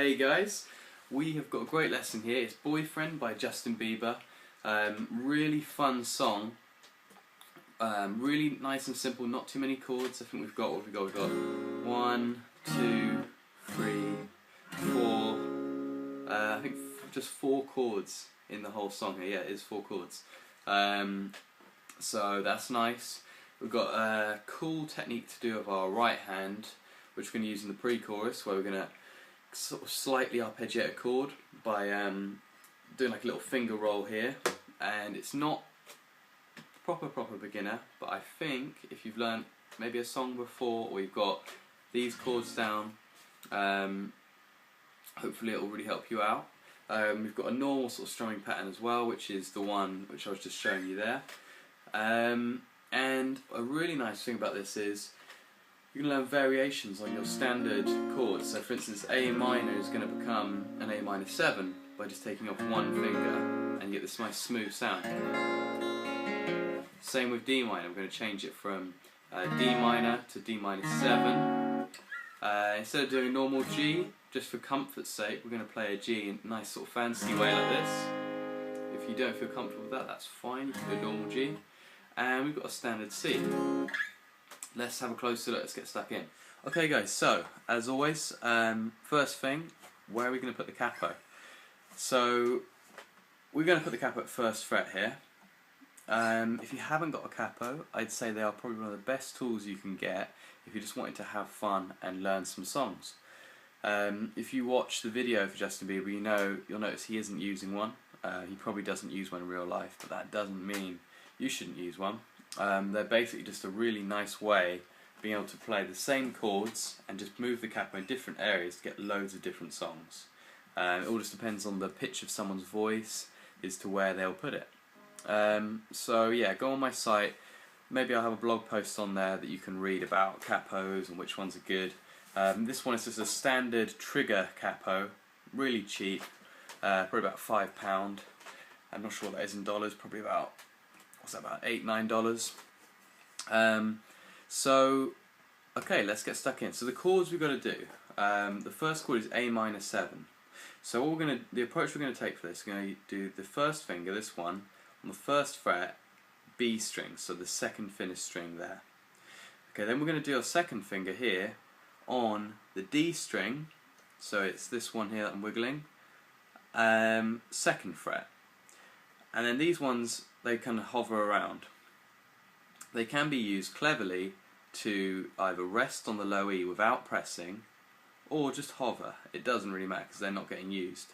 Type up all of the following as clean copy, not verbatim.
Hey guys, we have got a great lesson here. It's Boyfriend by Justin Bieber. Really fun song. Really nice and simple, not too many chords. I think we've got 1, 2, 3, 4. I think just 4 chords in the whole song here. Yeah, it is 4 chords. So that's nice. We've got a cool technique to do with our right hand, which we're going to use in the pre-chorus, where we're going to sort of slightly arpeggiate a chord by doing like a little finger roll here. And it's not proper beginner, but I think if you've learned maybe a song before, or you've got these chords down, hopefully it will really help you out. We've got a normal sort of strumming pattern as well, which is the one which I was just showing you there. And a really nice thing about this is you can learn variations on your standard chords. So for instance, A minor is going to become an A minor 7 by just taking off one finger, and you get this nice smooth sound. Same with D minor. We're going to change it from D minor to D minor 7. Instead of doing normal G, just for comfort's sake, we're going to play a G in a nice sort of fancy way like this. If you don't feel comfortable with that, that's fine. You can do a normal G. And we've got a standard C. Let's have a closer look. Let's get stuck in. Okay guys, so as always, first thing, where are we going to put the capo? So we're going to put the capo at first fret here. If you haven't got a capo, I'd say they are probably one of the best tools you can get if you're just wanting to have fun and learn some songs. If you watch the video for Justin Bieber, you'll notice he isn't using one. He probably doesn't use one in real life, but that doesn't mean you shouldn't use one. They're basically just a really nice way of being able to play the same chords and just move the capo in different areas to get loads of different songs. It all just depends on the pitch of someone's voice as to where they'll put it. So yeah, go on my site. Maybe I'll have a blog post on there that you can read about capos and which ones are good. This one is just a standard trigger capo, really cheap, probably about £5. I'm not sure what that is in dollars, probably about, what's that, about $8, $9. So, okay, let's get stuck in. So the chords we've got to do, the first chord is A minor 7. So the approach we're going to take for this, we're going to do the first finger, this one, on the first fret, B string, so the second finished string there. Okay, then we're going to do our second finger here on the D string, so it's this one here that I'm wiggling, second fret. And then these ones, they kind of hover around. They can be used cleverly to either rest on the low E without pressing, or just hover. It doesn't really matter because they're not getting used.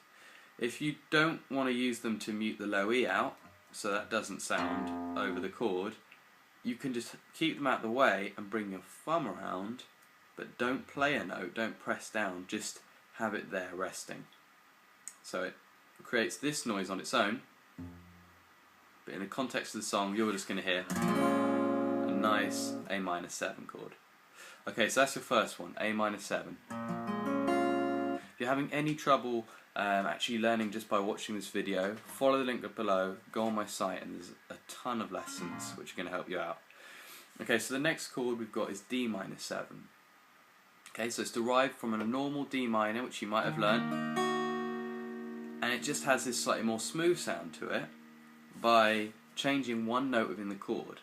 If you don't want to use them to mute the low E out, so that doesn't sound over the chord, you can just keep them out of the way and bring your thumb around, but don't play a note, don't press down, just have it there resting. So it creates this noise on its own, but in the context of the song you're just going to hear a nice A minor 7 chord. Okay, so that's your first one, A minor 7. If you're having any trouble actually learning just by watching this video, follow the link up below, go on my site, and there's a ton of lessons which are going to help you out. Okay, so the next chord we've got is D minor 7. Okay, so it's derived from a normal D minor, which you might have learnt, and it just has this slightly more smooth sound to it by changing one note within the chord.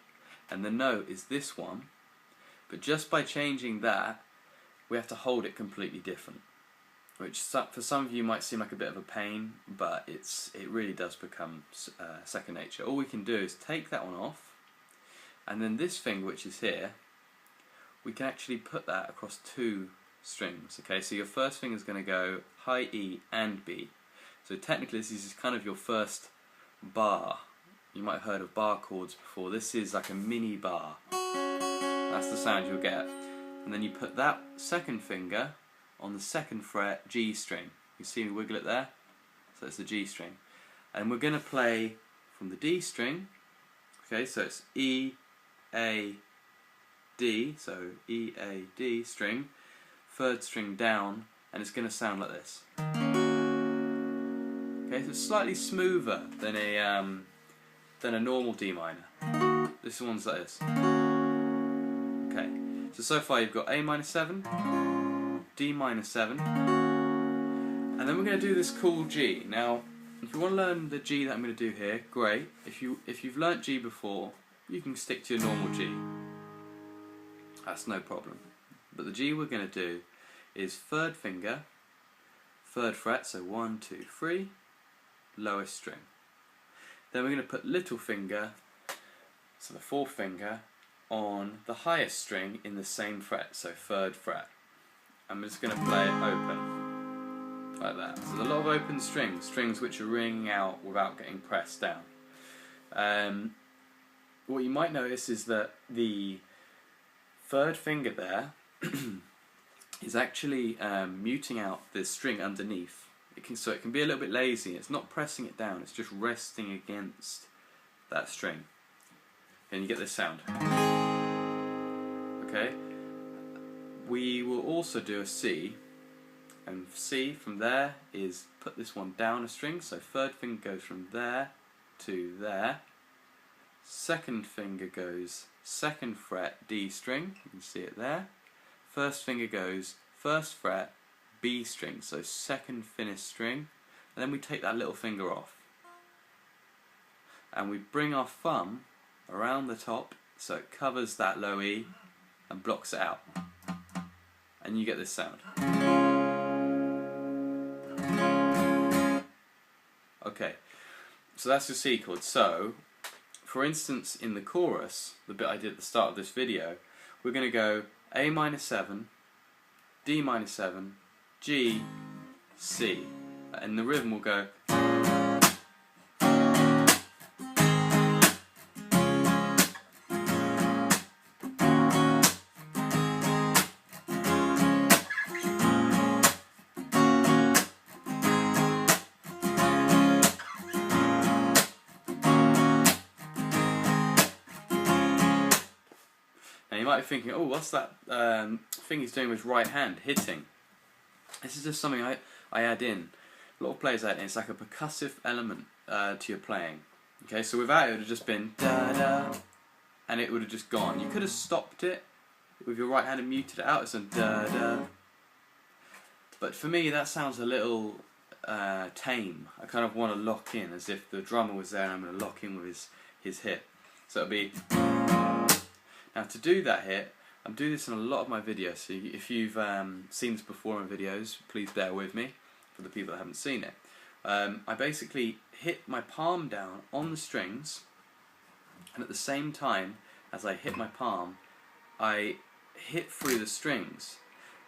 And the note is this one, but just by changing that, we have to hold it completely different, which for some of you might seem like a bit of a pain, but it really does become second nature. All we can do is take that one off, and then this finger, which is here, we can actually put that across 2 strings. Okay, so your first finger is going to go high E and B. So technically this is kind of your first bar. You might have heard of bar chords before. This is like a mini bar. That's the sound you'll get. And then you put that second finger on the second fret G string. You see me wiggle it there? So it's the G string. And we're going to play from the D string. Okay, so it's E, A, D, so E, A, D string, third string down, and it's going to sound like this. Okay, so it's slightly smoother than a normal D minor. This one's like this. Okay, so far you've got A minor 7, D minor 7, And then we're going to do this cool G. Now, if you want to learn the G that I'm going to do here, great. If you've learnt G before, you can stick to your normal G. That's no problem. But the G we're going to do is third finger, third fret, so 1, 2, 3, lowest string. Then we're going to put little finger, so the fourth finger, on the highest string in the same fret, so third fret. I'm just going to play it open, like that. So there's a lot of open strings which are ringing out without getting pressed down. What you might notice is that the third finger there is actually muting out the string underneath. So it can be a little bit lazy. It's not pressing it down, it's just resting against that string. And you get this sound. Okay? We will also do a C, and C from there is put this one down a string, so third finger goes from there to there. Second finger goes second fret D string, you can see it there. First finger goes first fret B string, so second finished string, and then we take that little finger off. And we bring our thumb around the top so it covers that low E and blocks it out. And you get this sound. Okay, so that's your C chord. So, for instance, in the chorus, the bit I did at the start of this video, we're going to go A minor 7, D minor 7, G, C, and the rhythm will go. Now you might be thinking, oh, what's that thing he's doing with his right hand, hitting? This is just something I add in. A lot of players add in. It's like a percussive element to your playing. Okay, so without it would have just been da-da, and it would have just gone. You could have stopped it with your right hand and muted it out as a da-da. But for me that sounds a little tame. I kind of want to lock in, as if the drummer was there and I'm going to lock in with his hit. So it'll be. Now to do that hit, I'm doing this in a lot of my videos, so if you've seen this before in videos, please bear with me, for the people that haven't seen it. I basically hit my palm down on the strings, and at the same time as I hit my palm, I hit through the strings.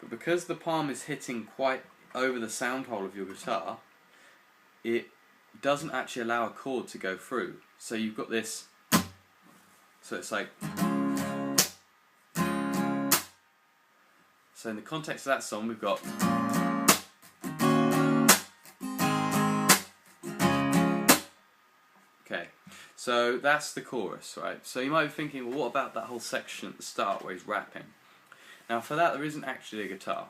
But because the palm is hitting quite over the sound hole of your guitar, it doesn't actually allow a chord to go through. So you've got this, so it's like. So in the context of that song, we've got. Okay, so that's the chorus, right? So you might be thinking, well, what about that whole section at the start where he's rapping? Now for that, there isn't actually a guitar.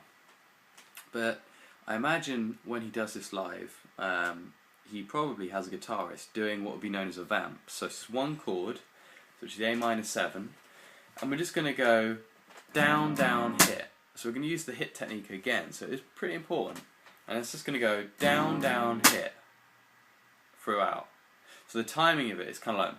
But I imagine when he does this live, he probably has a guitarist doing what would be known as a vamp. So it's one chord, which is the A minor 7, and we're just going to go down, down, hit. So we're going to use the hit technique again, so it's pretty important. And it's just going to go down, down, hit throughout. So the timing of it is kind of like.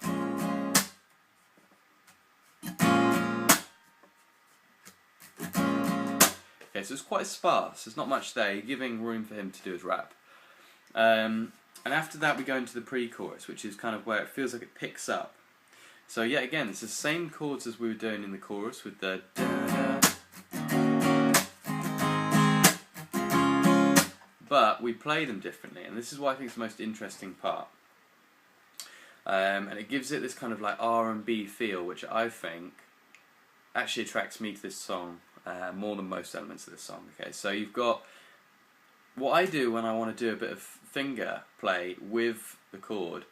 Okay, so it's quite sparse, there's not much there, you're giving room for him to do his rap. And after that we go into the pre-chorus, which is kind of where it feels like it picks up. So yet again, it's the same chords as we were doing in the chorus with the da-da. But we play them differently, and this is what I think is the most interesting part. And it gives it this kind of like R&B feel, which I think actually attracts me to this song more than most elements of this song. Okay, so you've got what I do when I want to do a bit of finger play with the chord.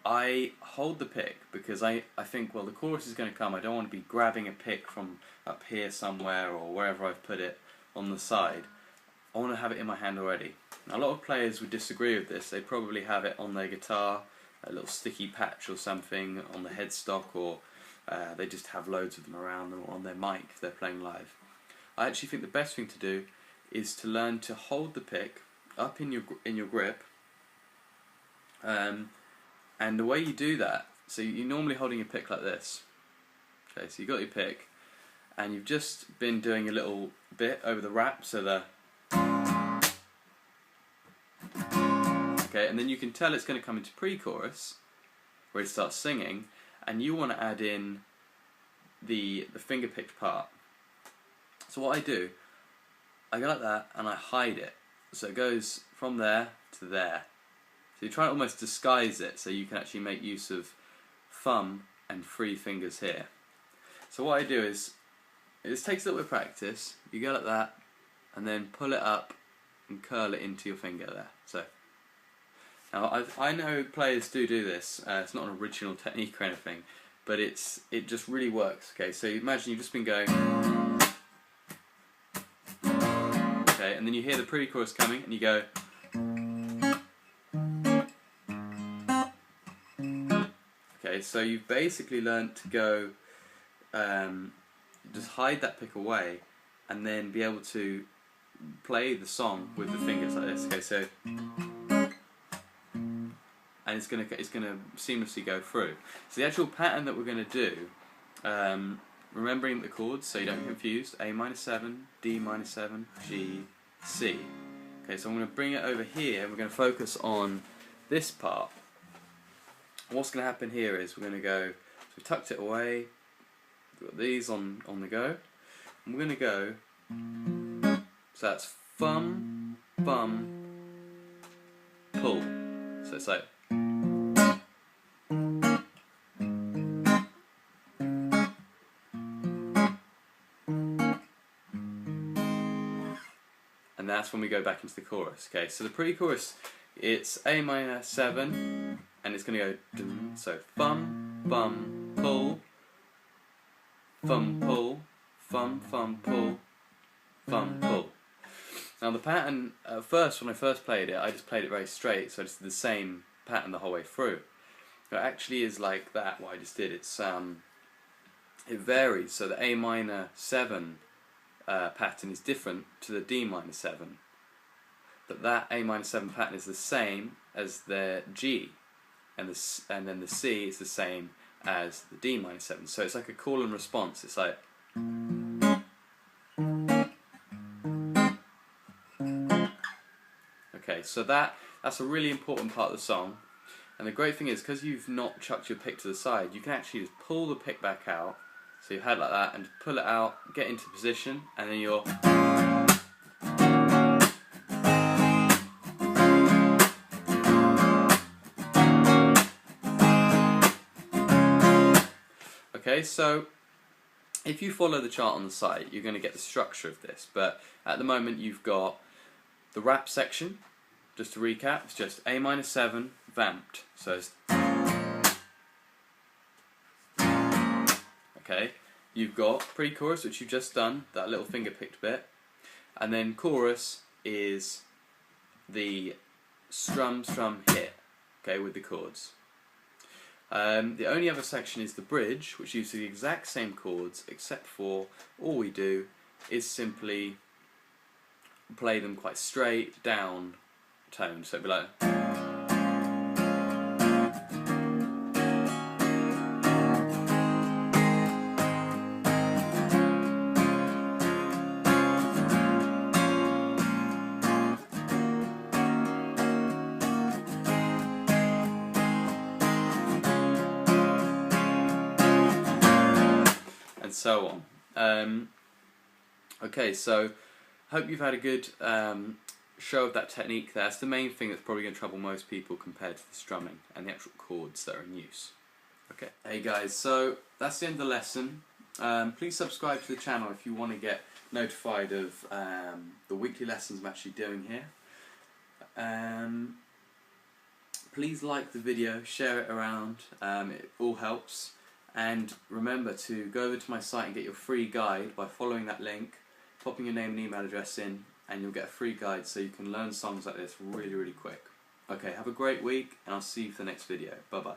I hold the pick because I think, well, the chorus is going to come. I don't want to be grabbing a pick from up here somewhere or wherever I've put it on the side. I want to have it in my hand already. Now, a lot of players would disagree with this. They probably have it on their guitar, a little sticky patch or something on the headstock, or they just have loads of them around them, or on their mic if they're playing live. I actually think the best thing to do is to learn to hold the pick up in your grip, and the way you do that, so you're normally holding your pick like this. Okay, so you got your pick, and you've just been doing a little bit over the rap, so the okay, and then you can tell it's going to come into pre-chorus, where it starts singing, and you want to add in the finger-picked part. So what I do, I go like that, and I hide it. So it goes from there to there. So you try to almost disguise it, so you can actually make use of thumb and 3 fingers here. So what I do is, this takes a little bit of practice. You go like that, and then pull it up and curl it into your finger there. So now I know players do this. It's not an original technique or anything, but it just really works. Okay, so imagine you've just been going. Okay, and then you hear the pre-chorus coming, and you go. Okay, so you've basically learnt to go. Just hide that pick away, and then be able to play the song with the fingers like this. Okay, so and it's gonna seamlessly go through. So the actual pattern that we're gonna do, remembering the chords so you don't get confused: A minor 7, D minor 7, G, C. Okay, so I'm gonna bring it over here, and we're gonna focus on this part. What's gonna happen here is we're gonna go. So we tucked it away. We've got these on the go. And we're gonna go. So that's thumb, bum, pull. So it's like. And that's when we go back into the chorus. Okay, so the pre-chorus, it's A minor 7, and it's going to go dum, so thumb, bum, pull, thumb, pull, thumb, thumb, pull, thumb, pull. Now the pattern, at first when I first played it, I just played it very straight, so I just did the same pattern the whole way through. It actually is like that, what I just did. It's it varies, so the A minor 7 pattern is different to the D minor 7, but that A minor 7 pattern is the same as the G, and then the C is the same as the D minor 7. So it's like a call and response. It's like okay, so that's a really important part of the song. And the great thing is, because you've not chucked your pick to the side, you can actually just pull the pick back out. So you've had like that, and pull it out, get into position, and then you're. Okay, so if you follow the chart on the side, you're going to get the structure of this. But at the moment, you've got the rap section. Just to recap, it's just A minor 7, vamped. So it's. Okay, you've got pre-chorus, which you've just done, that little finger-picked bit, and then chorus is the strum hit, okay, with the chords. The only other section is the bridge, which uses the exact same chords, except for all we do is simply play them quite straight down tone, so it'd be like. So on. Okay, so hope you've had a good show of that technique there. That's the main thing that's probably going to trouble most people compared to the strumming and the actual chords that are in use. Okay. Hey guys, so that's the end of the lesson. Please subscribe to the channel if you want to get notified of the weekly lessons I'm actually doing here. Please like the video, share it around, it all helps. And remember to go over to my site and get your free guide by following that link, popping your name and email address in, and you'll get a free guide so you can learn songs like this really, really quick. Okay, have a great week, and I'll see you for the next video. Bye-bye.